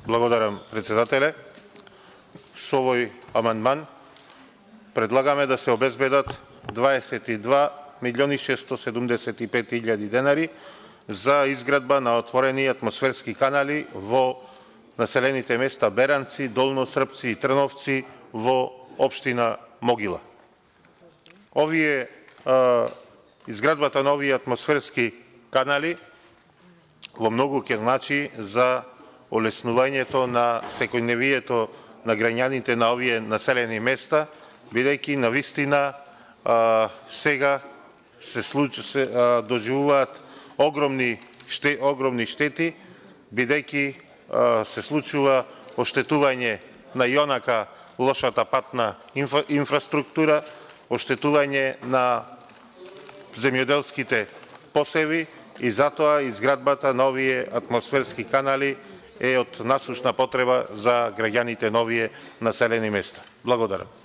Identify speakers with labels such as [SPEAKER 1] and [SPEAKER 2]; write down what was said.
[SPEAKER 1] Благодарам, председателе. Со овој амандман предлагаме да се обезбедат 22 милиони 675 илјади денари за изградба на отворени атмосферски канали во населените места Беранци, Долно Српци и Трновци во општина Могила. Изградбата на овие атмосферски канали во многу ќе значи за олеснувањето на секојдневието на граѓаните на овие населени места, бидејќи навистина сега се доживуваат огромни штети, бидејќи се случува оштетување на јонака лошата патна инфраструктура, оштетување на земјоделските посеви и затоа изградбата на овие атмосферски канали е од насушна потреба за граѓаните на овие населени места. Благодарам.